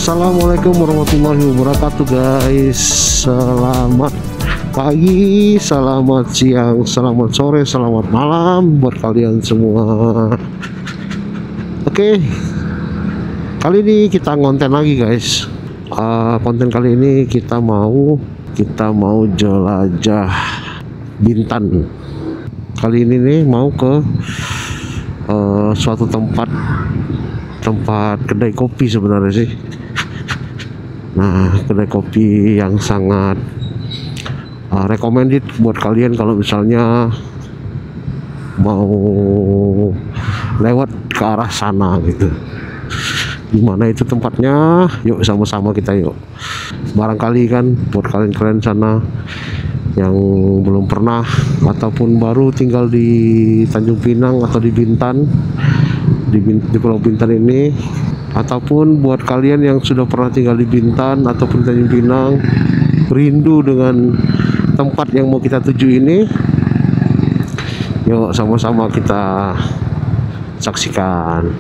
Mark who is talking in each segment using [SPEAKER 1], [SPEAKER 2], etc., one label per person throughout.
[SPEAKER 1] Assalamualaikum warahmatullahi wabarakatuh guys. Selamat pagi, selamat siang, selamat sore, selamat malam buat kalian semua. Oke, kali ini kita ngonten lagi guys. Konten kali ini kita mau jelajah Bintan. Kali ini nih mau ke suatu tempat kedai kopi sebenarnya sih. Nah, kedai kopi yang sangat recommended buat kalian kalau misalnya mau lewat ke arah sana gitu. Gimana itu tempatnya? Yuk sama-sama kita yuk. Barangkali kan buat kalian sana yang belum pernah ataupun baru tinggal di Tanjung Pinang atau di Bintan, di Pulau Bintan ini, ataupun buat kalian yang sudah pernah tinggal di Bintan ataupun Tanjung Pinang, rindu dengan tempat yang mau kita tuju ini, yuk sama-sama kita saksikan.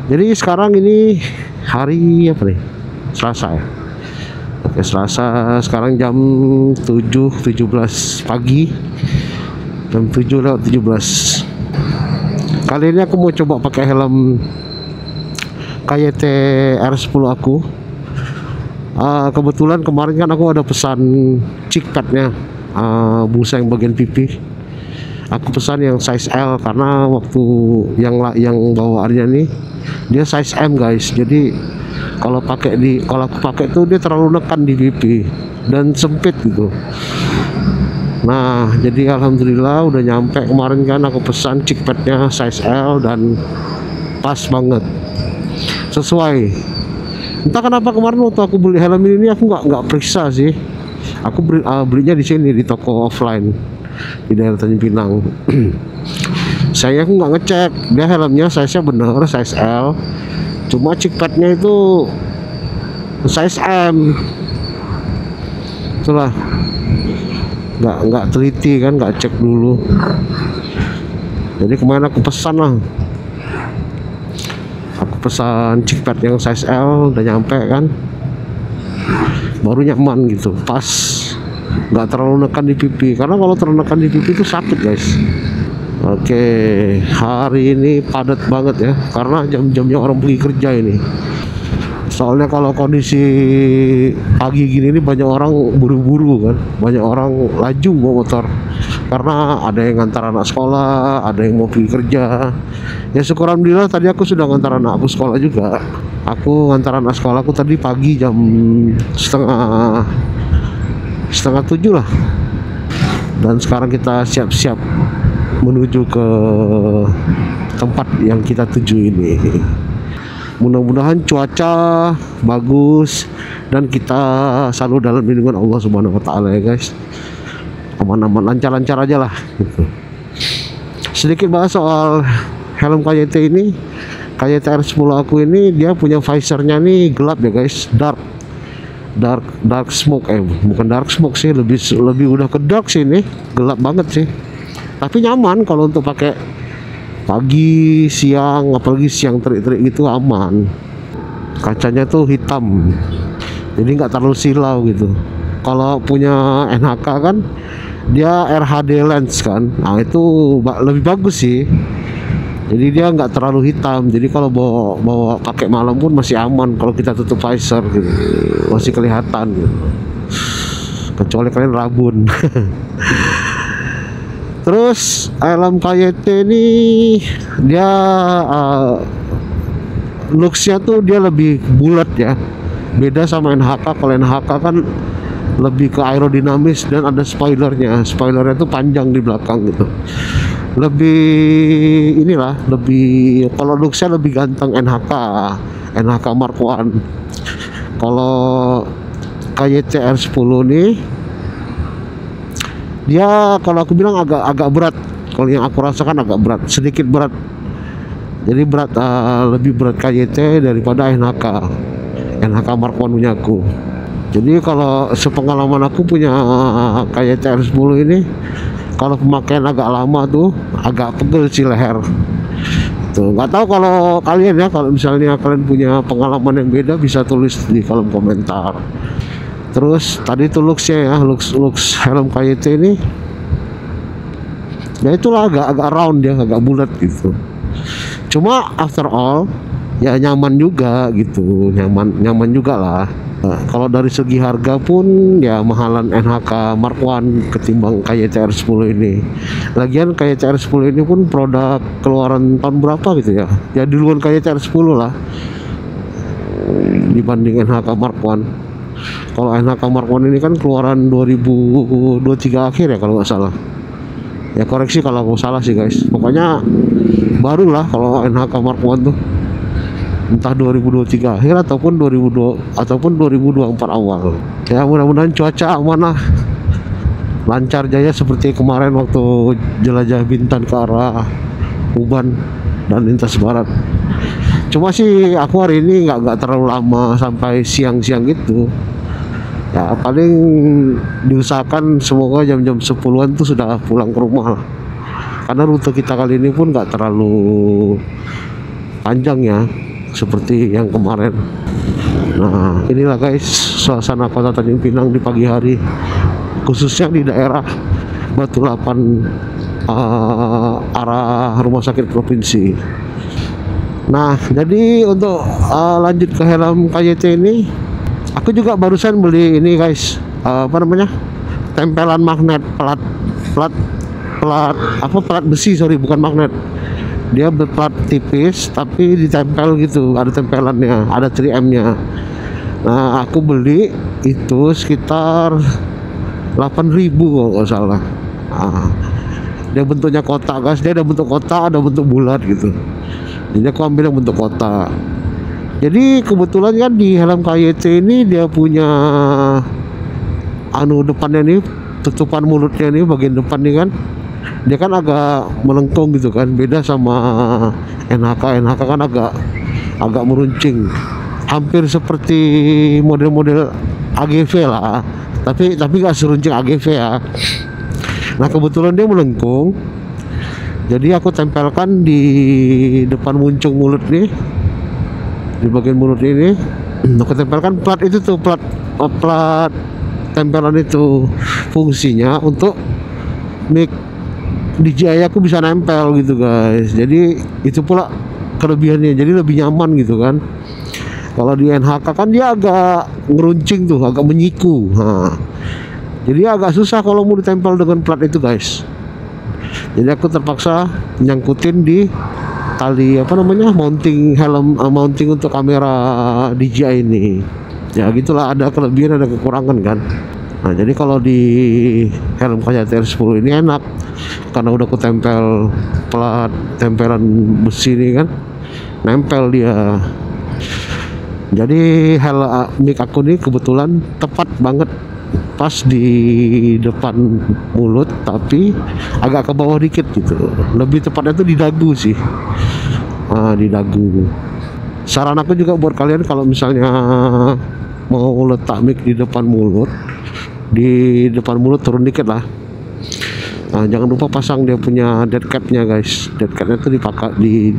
[SPEAKER 1] Jadi sekarang ini hari apa nih? Selasa ya. Oke, Selasa, sekarang jam 7.17 pagi, jam 7:17. Kali ini aku mau coba pakai helm KYT R10 aku. Kebetulan kemarin kan aku ada pesan cheek padnya, busa yang bagian pipi. Aku pesan yang size L karena waktu yang bawaannya nih dia size M guys. Jadi kalau aku pakai tuh dia terlalu nekan di pipi dan sempit gitu. Nah, jadi alhamdulillah udah nyampe kemarin kan aku pesan cheek padnya size L dan pas banget, sesuai. Entah kenapa kemarin waktu aku beli helm ini aku nggak periksa sih. Aku belinya di sini di toko offline di daerah Tanjung Pinang. Saya aku nggak ngecek dia helmnya size-nya bener size L, cuma cheek padnya itu size M. Itulah, nggak teliti kan, nggak cek dulu. Jadi kemarin aku pesan lah, aku pesan cheek pad yang size L, udah nyampe kan, baru nyaman gitu, pas, nggak terlalu nekan di pipi. Karena kalau terlalu nekan di pipi itu sakit guys. Oke, hari ini padat banget ya, karena jam-jamnya orang pergi kerja ini. Soalnya kalau kondisi pagi gini nih banyak orang buru-buru kan, banyak orang laju bawa motor. Karena ada yang ngantar anak sekolah, ada yang mau pergi kerja. Ya syukur alhamdulillah tadi aku sudah ngantar anakku sekolah juga. Aku ngantar anak sekolah aku tadi pagi jam setengah 7 lah. Dan sekarang kita siap-siap menuju ke tempat yang kita tuju ini. Mudah-mudahan cuaca bagus dan kita selalu dalam lindungan Allah Subhanahu wa taala ya guys. Aman-aman, lancar-lancar aja lah gitu. Sedikit bahas soal helm KYT ini. KYT R10 aku ini dia punya visornya nih gelap ya guys, dark smoke, bukan dark smoke sih, lebih udah ke dark sih ini, gelap banget sih. Tapi nyaman kalau untuk pakai pagi, siang, apalagi siang terik-terik gitu aman. Kacanya tuh hitam, jadi nggak terlalu silau gitu. Kalau punya NHK kan dia RHD lens kan, nah itu lebih bagus sih. Jadi dia nggak terlalu hitam, jadi kalau bawa pakai malam pun masih aman. Kalau kita tutup visor gitu, masih kelihatan gitu. Kecuali kalian rabun. Terus helm KYT ini dia looksnya tuh dia lebih bulat ya, beda sama NHK. Kalau NHK kan lebih ke aerodinamis dan ada spoilernya tuh panjang di belakang gitu. Lebih kalau looksnya lebih ganteng NHK Mark 1. Kalau KYT R10 nih dia kalau aku bilang agak berat. Kalau yang aku rasakan agak berat, sedikit berat. Jadi lebih berat KYT daripada NHK Mark 1 punya aku. Jadi kalau sepengalaman aku punya KYT R10 ini, kalau pemakaian agak lama tuh agak pegel sih leher. Tuh, nggak tahu kalau kalian ya, kalau misalnya kalian punya pengalaman yang beda bisa tulis di kolom komentar. Terus tadi tuh looksnya ya, looks helm KYT ini ya itulah agak round ya, agak bulat gitu. Cuma after all ya nyaman juga gitu, nyaman juga lah. Nah, kalau dari segi harga pun ya mahalan NHK Mark I ketimbang KYT R10 ini. Lagian KYT R10 ini pun produk keluaran tahun berapa gitu ya, ya duluan KYT R10 lah dibanding NHK Mark I. Kalau NHK Mark I ini kan keluaran 2023 akhir ya kalau nggak salah. Ya koreksi kalau aku salah sih guys, pokoknya baru lah kalau NHK Mark I tuh, entah 2023 akhir ataupun 2024 awal. Ya mudah-mudahan cuaca aman lah, lancar jaya seperti kemarin waktu jelajah Bintan ke arah Uban dan lintas barat. Cuma sih aku hari ini nggak terlalu lama sampai siang-siang gitu. Ya paling diusahakan semoga jam-jam 10-an tuh sudah pulang ke rumah lah. Karena rute kita kali ini pun nggak terlalu panjang ya, seperti yang kemarin. Nah inilah guys suasana kota Tanjung Pinang di pagi hari, khususnya di daerah Batu Lapan, arah rumah sakit provinsi. Nah jadi untuk lanjut ke helm KYT ini, aku juga barusan beli ini guys, apa namanya, tempelan magnet, plat besi, sorry bukan magnet. Dia berplat tipis tapi ditempel gitu, ada tempelannya, ada 3M-nya. Nah aku beli itu sekitar 8.000 kalau nggak salah. Nah, dia bentuknya kotak guys, dia ada bentuk kotak, ada bentuk bulat gitu. Jadi aku ambil yang bentuk kotak. Jadi kebetulan kan di helm KYT ini dia punya anu depannya nih, tutupan mulutnya nih, bagian depan nih kan, dia kan agak melengkung gitu kan, beda sama NHK kan agak meruncing, hampir seperti model-model AGV lah, tapi nggak seruncing AGV ya. Nah kebetulan dia melengkung, jadi aku tempelkan di depan muncung mulut nih, di bagian mulut ini aku tempelkan plat itu tuh, plat tempelan itu fungsinya untuk mic DJI aku bisa nempel gitu guys. Jadi itu pula kelebihannya, jadi lebih nyaman gitu kan. Kalau di NHK kan dia agak ngeruncing tuh, agak menyiku. Nah, jadi agak susah kalau mau ditempel dengan plat itu guys. Jadi aku terpaksa nyangkutin di tali apa namanya, mounting helm, mounting untuk kamera DJI ini. Ya gitulah, ada kelebihan ada kekurangan kan. Nah jadi kalau di helm KYT R10 ini enak karena udah aku tempel plat tempelan besi ini kan, nempel dia. Jadi mic aku ini kebetulan tepat banget pas di depan mulut, tapi agak ke bawah dikit gitu. Lebih tepatnya tuh di dagu sih, di dagu. Saran aku juga buat kalian kalau misalnya mau letak mic di depan mulut, turun dikit lah. Nah, jangan lupa pasang dia punya dead cap-nya guys. Dead cap-nya tuh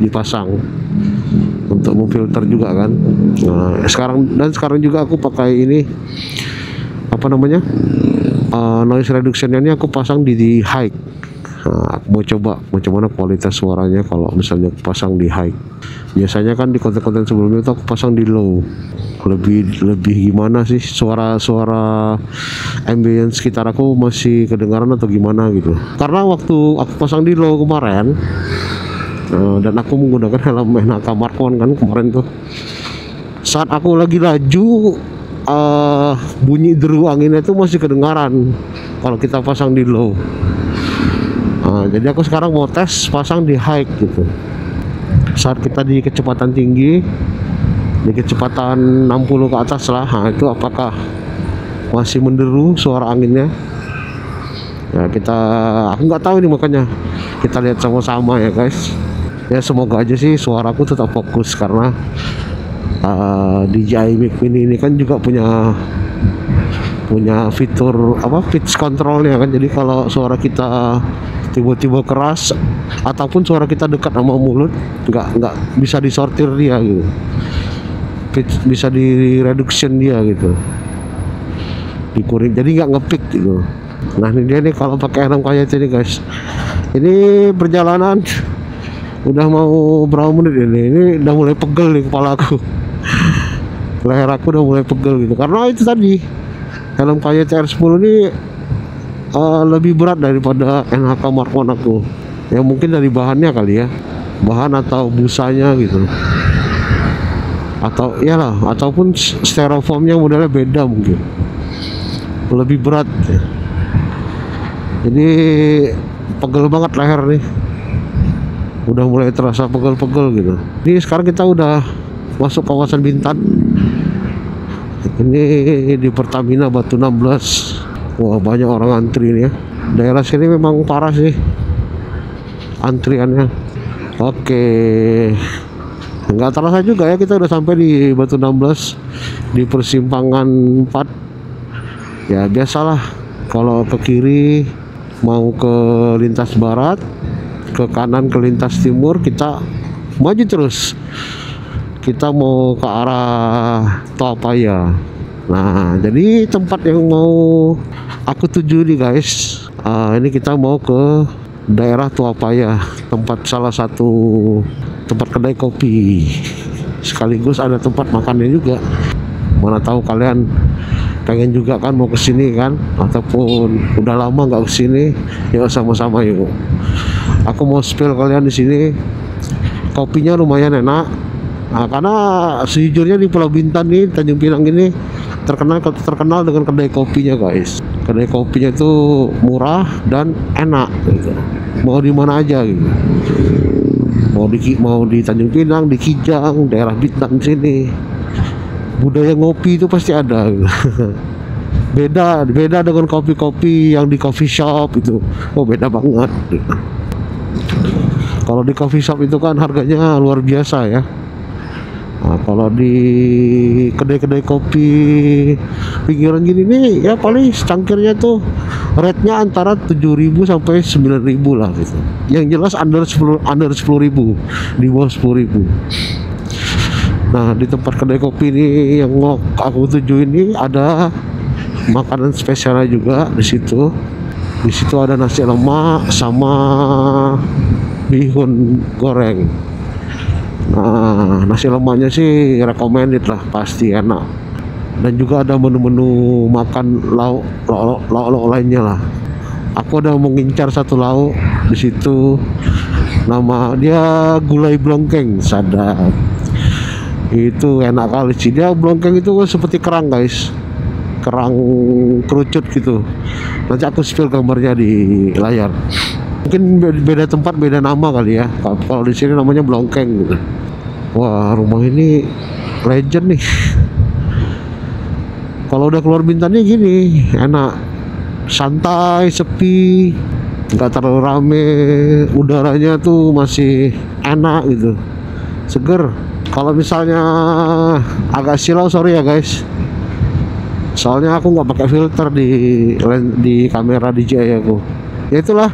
[SPEAKER 1] dipasang untuk memfilter juga kan. Nah, sekarang juga aku pakai ini, apa namanya, noise reduction ini aku pasang di high. Nah, aku mau coba macam mana kualitas suaranya kalau misalnya aku pasang di high. Biasanya kan di konten-konten sebelumnya itu aku pasang di low. Lebih gimana sih, suara ambience sekitar aku masih kedengaran atau gimana gitu. Karena waktu aku pasang di low kemarin, dan aku menggunakan helm NHK Mark I kan kemarin tuh, saat aku lagi laju, bunyi deru anginnya itu masih kedengaran kalau kita pasang di low. Jadi aku sekarang mau tes pasang di high gitu. Saat kita di kecepatan tinggi, di kecepatan 60 ke atas lah, nah itu apakah masih menderu suara anginnya ya, aku nggak tahu ini, makanya kita lihat sama-sama ya guys. Ya semoga aja sih suaraku tetap fokus, karena DJI Mic Mini ini kan juga punya fitur apa, pitch controlnya kan. Jadi kalau suara kita tiba-tiba keras ataupun suara kita dekat sama mulut, nggak bisa disortir dia gitu, bisa di reduction dia gitu, dikuring, jadi nggak ngepick gitu. Nah ini dia nih kalau pakai 6 kayet ini guys. Ini perjalanan udah mau berapa menit ini udah mulai pegel nih kepala aku. Leher aku udah mulai pegel gitu, karena itu tadi helm KYT R10 ini lebih berat daripada NHK Mark 1 aku. Ya mungkin dari bahannya kali ya, bahan atau busanya gitu, atau iyalah, ataupun styrofoamnya modelnya beda, mungkin lebih berat ya. Jadi pegel banget leher nih, udah mulai terasa pegel-pegel gitu. Ini sekarang kita udah masuk kawasan Bintan. Ini di Pertamina Batu 16. Wah banyak orang antri nih ya. Daerah sini memang parah sih antriannya. Oke, nggak terasa juga ya kita udah sampai di Batu 16, di persimpangan 4. Ya biasalah, kalau ke kiri mau ke lintas barat, ke kanan ke lintas timur, kita maju terus. Kita mau ke arah Toapaya. Nah jadi tempat yang mau aku tuju nih guys, ini kita mau ke daerah Toapaya, tempat salah satu tempat kedai kopi, sekaligus ada tempat makannya juga. Mana tahu kalian pengen juga kan mau kesini kan, ataupun udah lama nggak kesini, yuk sama-sama yuk. Aku mau spill kalian di sini, kopinya lumayan enak. Nah, karena sejujurnya di Pulau Bintan nih, Tanjung Pinang ini terkenal dengan kedai kopinya guys. Kedai kopinya itu murah dan enak gitu. Mau di mana aja gitu, mau di Tanjung Pinang, di Kijang, daerah Bintan sini, budaya ngopi itu pasti ada gitu. beda dengan kopi-kopi yang di coffee shop itu. Oh beda banget gitu. Kalau di coffee shop itu kan harganya luar biasa ya. Nah, kalau di kedai-kedai kopi pinggiran gini nih ya paling cangkirnya tuh rate-nya antara 7.000 sampai 9.000 lah gitu. Yang jelas under 10.000, di bawah 10.000. Nah, di tempat kedai kopi ini yang mau aku tuju ini ada makanan spesialnya juga di situ. Di situ ada nasi lemak sama bihun goreng. Nah, nasi lemaknya sih recommended lah, pasti enak. Dan juga ada menu-menu makan lauk lainnya lah. Aku udah mengincar satu lauk di situ. Nama dia gulai blongkeng, sadap. Itu enak kali sih. Dia blongkeng itu seperti kerang guys, kerang kerucut gitu. Nanti aku spill gambarnya di layar. Mungkin beda tempat beda nama kali ya. Kalau di sini namanya blongkeng gitu. Wah rumah ini legend nih. Kalau udah keluar Bintan nih gini enak, santai, sepi, nggak terlalu rame, udaranya tuh masih enak gitu, seger. Kalau misalnya agak silau sorry ya guys, soalnya aku nggak pakai filter di kamera DJI aku. Ya itulah,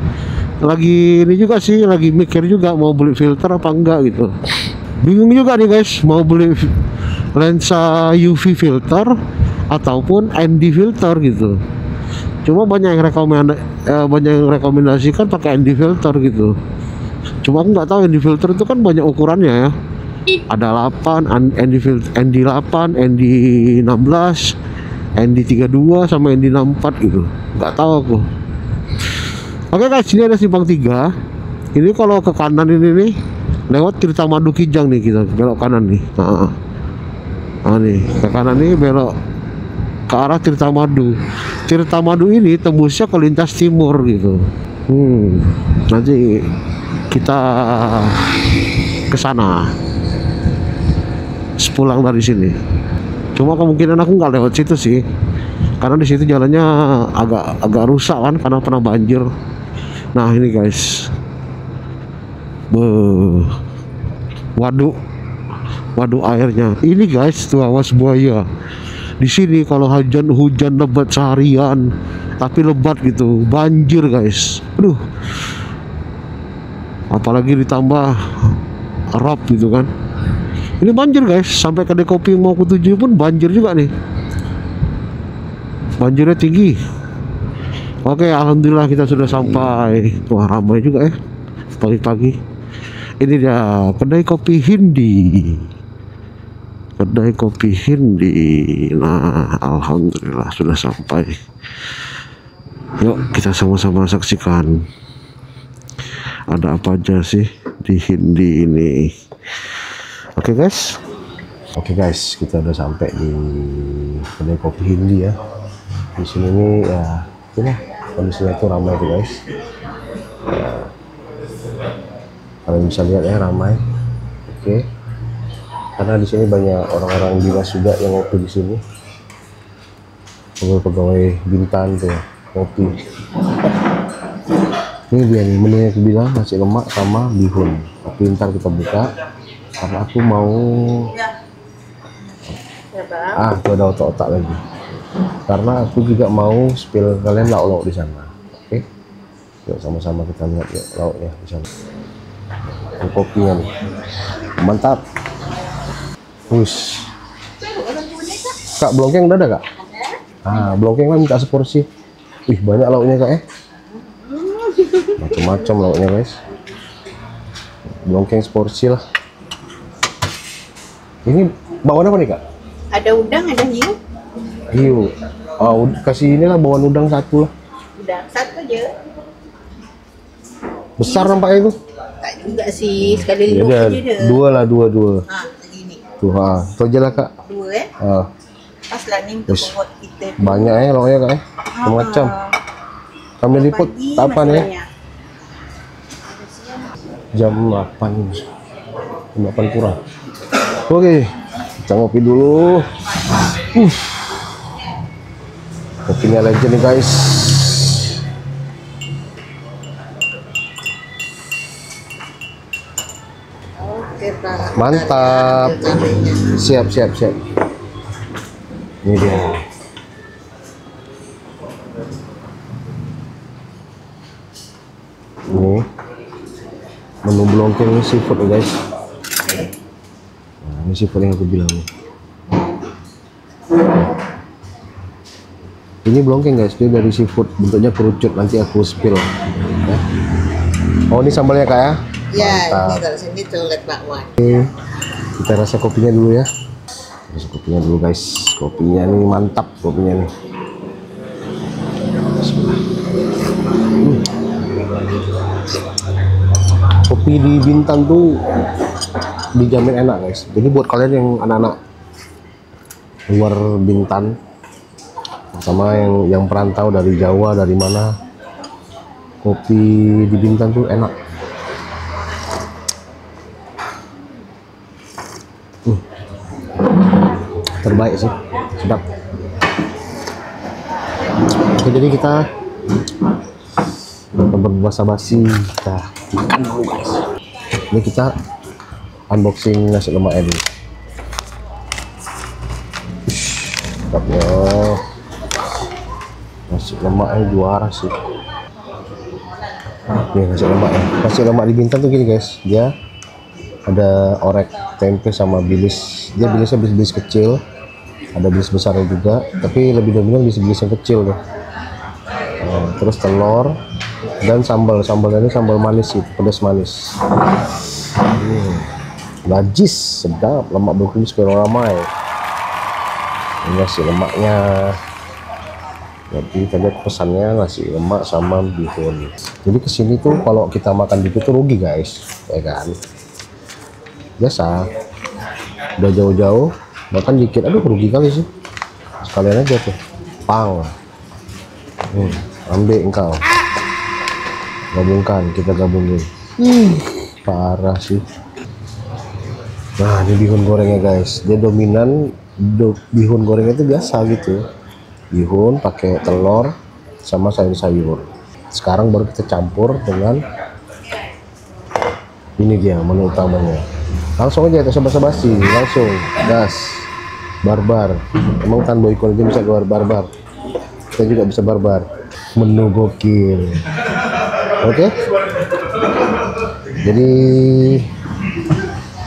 [SPEAKER 1] lagi ini juga sih, lagi mikir juga mau beli filter apa enggak gitu. Bingung juga nih guys, mau beli lensa UV filter ataupun ND filter gitu. Cuma banyak yang rekomendasikan pakai ND filter gitu. Cuma aku nggak tahu ND filter itu kan banyak ukurannya ya. Ada 8, ND 8, ND 16, ND 32 sama ND 64 gitu. Nggak tahu aku. Oke guys, ini ada simpang 3. Ini kalau ke kanan ini nih, lewat Tirta Madu Kijang nih, kita belok kanan nih. Nah nih ke kanan nih belok ke arah Tirta Madu. Tirta Madu ini tembusnya ke lintas timur gitu. Nanti kita ke sana sepulang dari sini. Cuma kemungkinan aku nggak lewat situ sih, karena di situ jalannya agak rusak kan karena pernah banjir. Nah ini guys, waduk airnya ini guys, tuh awas buaya di sini. Kalau hujan lebat seharian, tapi lebat gitu, banjir guys. Aduh, apalagi ditambah rob gitu kan. Ini banjir guys, sampai kedai kopi yang mau aku tuju pun banjir juga nih, banjirnya tinggi. Oke, alhamdulillah kita sudah sampai. Wah, ramai juga ya pagi-pagi. Ini dia kedai kopi Hindi, kedai kopi Hindi. Nah, alhamdulillah sudah sampai. Yuk kita sama-sama saksikan ada apa aja sih di Hindi ini. Oke guys, kita udah sampai di kedai kopi Hindi ya. Di sini nih ya, ini kondisinya tuh ramai tuh guys. Ya, kalian bisa lihat ya, ramai. Oke, karena di sini banyak orang-orang dinas juga yang ngopi di sini. Pegawai Bintan tuh ngopi. Ini dia nih menunya, aku bilang nasi lemak sama bihun. Tapi ntar kita buka karena aku mau tuh ada otak-otak lagi, karena aku juga mau spill kalian lauk-lauk di sana. Oke, yuk sama-sama kita lihat yuk lauknya di sana. Ini kopinya nih mantap. Wush, kak, blongkeng udah ada kak? Blongkeng kan minta seporsi. Wih, banyak lauknya kak ya, macam-macam lauknya guys. Blongkeng seporsi lah. Ini bawaan apa nih kak?
[SPEAKER 2] Ada udang, ada hiu.
[SPEAKER 1] Hiu. Kasih inilah bawaan udang satu lah.
[SPEAKER 2] Udang satu aja.
[SPEAKER 1] Besar nampaknya itu.
[SPEAKER 2] Tak juga sih, sekali
[SPEAKER 1] Ya
[SPEAKER 2] lipat
[SPEAKER 1] udah,
[SPEAKER 2] aja dah.
[SPEAKER 1] dua lah, dua.
[SPEAKER 2] Begini.
[SPEAKER 1] Tuh, itu aja lah kak.
[SPEAKER 2] Dua Pas lah ni untuk
[SPEAKER 1] Yes.
[SPEAKER 2] buat kita.
[SPEAKER 1] Banyak ya lauknya kak ya. Macam. Kami liput
[SPEAKER 2] Pagi
[SPEAKER 1] tak apa
[SPEAKER 2] masih
[SPEAKER 1] nih?
[SPEAKER 2] banyak.
[SPEAKER 1] Jam 8. Jam 8 kurang. Oke, kita ngopi dulu. Kopinya legend nih guys.
[SPEAKER 2] Oke, Pak.
[SPEAKER 1] Mantap. Siap. Ini dia. Ini menu blongkeng seafood guys. Nah, ini seafood yang aku bilang nih. Ini blongkeng guys, dia dari seafood, bentuknya kerucut. Nanti aku spill ya. Oh, ini sambalnya kak ya?
[SPEAKER 2] Ya,
[SPEAKER 1] Mantap.
[SPEAKER 2] ini kalau sini tuh lihat bakwan.
[SPEAKER 1] Oke, kita rasa kopinya dulu ya. Rasa kopinya dulu guys. Kopinya nih mantap, kopinya nih. Bismillah. Kopi di Bintan tuh dijamin enak guys. Jadi buat kalian yang anak-anak luar Bintan, sama yang perantau dari Jawa, dari mana, kopi di Bintan tuh enak. Terbaik sih, sedap. Oke, jadi kita berbahasa-basi, kita makan dulu guys. Ini kita unboxing nasi lemaknya dulu. Sedapnya, nasi lemaknya juara sih. Nih nasi lemaknya. Nasi lemak di Bintan tuh gini guys, dia ada orek tempe sama bilis. Dia bilisnya bilis kecil, ada bilis besarnya juga, tapi lebih dominan bilis yang kecil tuh. Terus telur dan sambalnya ini sambal manis sih, pedas manis. Najis, sedap, lemak berkumis ramai. Ini nasi lemaknya. Jadi tadi pesannya nasi lemak sama bihun. Jadi kesini tuh kalau kita makan dikit tuh rugi guys, ya kan? Biasa, udah jauh-jauh makan dikit, aduh rugi kali sih. Sekalian aja tuh, pang. Ambil engkau, gabungkan, kita gabungin. Parah sih. Nah, ini bihun gorengnya guys, dia dominan. Bihun gorengnya itu biasa gitu, bihun pakai telur sama sayur-sayur. Sekarang baru kita campur dengan ini, dia menu utamanya. Langsung aja, kita basa-basi, langsung gas, barbar. Emang Tan Boykon aja bisa keluar barbar, kita juga bisa barbar. Menu gokil. Oke. Jadi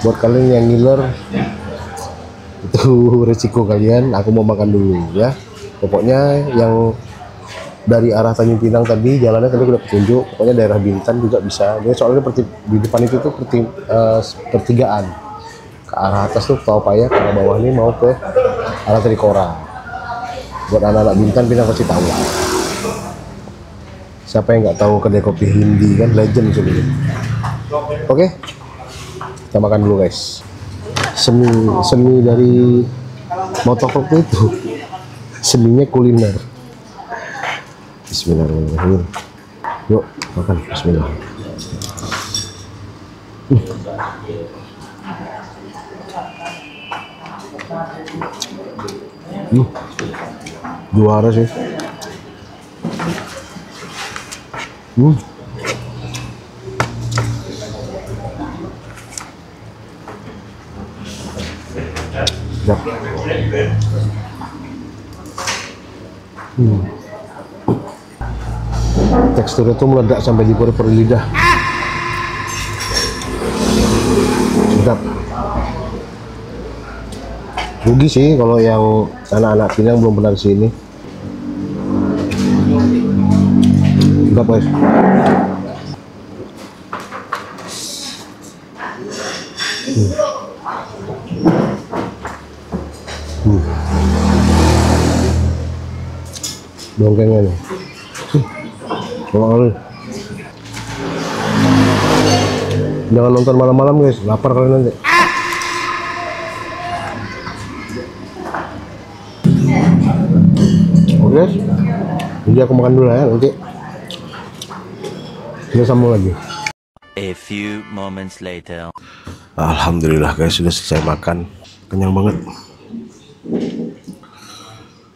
[SPEAKER 1] buat kalian yang ngiler itu resiko kalian. Aku mau makan dulu ya. Pokoknya yang dari arah Tanjung Pinang tadi jalannya tadi udah petunjuk. Pokoknya daerah Bintan juga bisa. Jadi soalnya di depan itu tuh pertigaan. Ke arah atas tuh Tol Paya, ke arah bawah ini mau ke arah Trikora. Buat anak-anak Bintan pasti tahu lah. Siapa yang nggak tahu kedai kopi Hindi kan, legend sebenarnya. Oke, kita makan dulu guys. Seni dari motovlog itu seninya kuliner. Bismillahirrahmanirrahim. Yuk makan. Bismillah. Juara sih. Sedap. Teksturnya tuh meledak sampai di pori-pori lidah. Sedap. Rugi sih kalau yang anak-anak Pinang belum pernah kesini. Sedap guys. Dongkengnya nih. Jangan nonton malam-malam guys, lapar kalian nanti. Oke guys, jadi aku makan dulu ya, nanti kita sambung lagi.
[SPEAKER 3] A few moments later.
[SPEAKER 1] Alhamdulillah guys, sudah selesai makan, kenyang banget.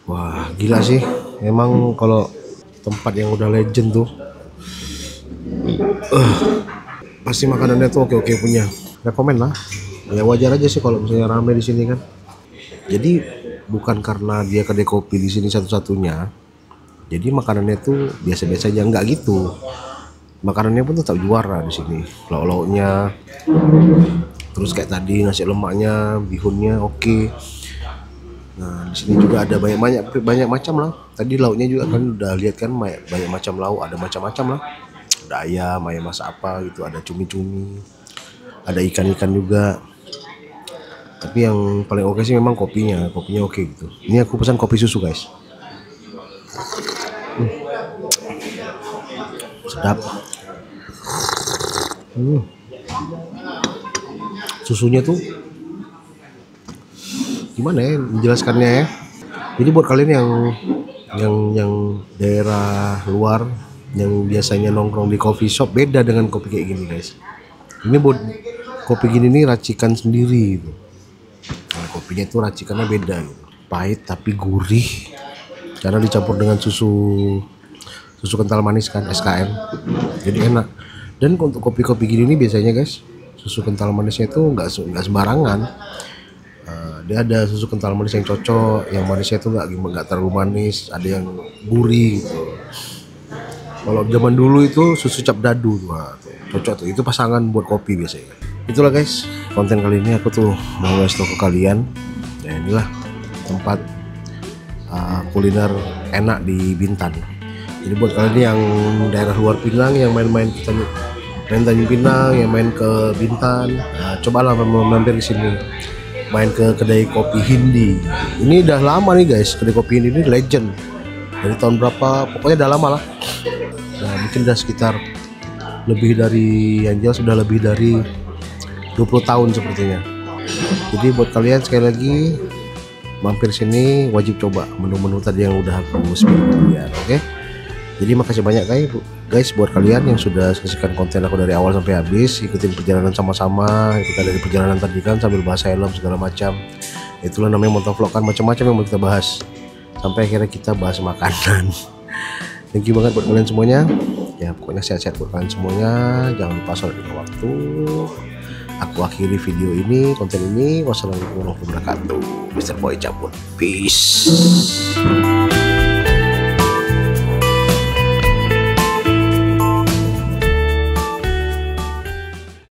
[SPEAKER 1] Wah gila sih, emang kalau tempat yang udah legend tuh pasti makanannya tuh oke punya. Rekomen lah. Ya wajar aja sih kalau misalnya rame di sini kan. Jadi bukan karena dia kedai kopi di sini satu-satunya. Jadi makanannya tuh biasa-biasa aja, nggak gitu. Makanannya pun tetap juara di sini. Lauk-lauknya, terus kayak tadi nasi lemaknya, bihunnya oke. Nah di sini juga ada banyak macam lah. Tadi lauknya juga kan udah lihat kan, banyak macam lauk, ada macam-macam lah. Ada ayam masak apa gitu, ada cumi-cumi, ada ikan-ikan juga. Tapi yang paling oke sih memang kopinya oke gitu. Ini aku pesan kopi susu guys. Sedap. Susunya tuh gimana ya menjelaskannya ya. Jadi buat kalian yang daerah luar yang biasanya nongkrong di coffee shop, beda dengan kopi kayak gini guys. Ini buat kopi gini nih racikan sendiri gitu. Nah, kopinya itu racikannya beda gitu. Pahit tapi gurih karena dicampur dengan susu kental manis kan, SKM. Jadi enak. Dan untuk kopi-kopi gini nih biasanya guys, susu kental manisnya itu nggak sembarangan. Dia ada susu kental manis yang cocok, yang manisnya itu nggak terlalu manis, ada yang gurih gitu. Kalau zaman dulu itu susu cap dadu, wah, cocok tuh, itu pasangan buat kopi biasanya. Itulah guys konten kali ini, aku tuh mau ngasih tau ke kalian. Ya inilah tempat kuliner enak di Bintan. Jadi buat kalian yang daerah luar Pinang yang main Tanjung Pinang, yang main ke Bintan, cobalah mampir di sini. Main ke kedai kopi Hindi. Ini udah lama nih guys, kedai kopi Hindi ini legend. Dari tahun berapa? Pokoknya udah lama lah. Nah, mungkin udah sekitar lebih dari, yang jelas sudah lebih dari 20 tahun sepertinya. Jadi buat kalian sekali lagi mampir sini wajib coba menu-menu tadi yang udah aku spill ya, oke? Jadi makasih banyak guys buat kalian yang sudah saksikan konten aku dari awal sampai habis, ikutin perjalanan sama-sama. Kita dari perjalanan tadi kan sambil bahas helm segala macam. Itulah namanya motovlog kan, macam-macam yang mau kita bahas. Sampai akhirnya kita bahas makanan. Thank you banget buat kalian semuanya. Ya pokoknya sehat-sehat buat kalian semuanya. Jangan lupa sholat lima waktu. Aku akhiri video ini, konten ini. Wassalamualaikum warahmatullahi wabarakatuh. Mr. Boy cabut. Peace.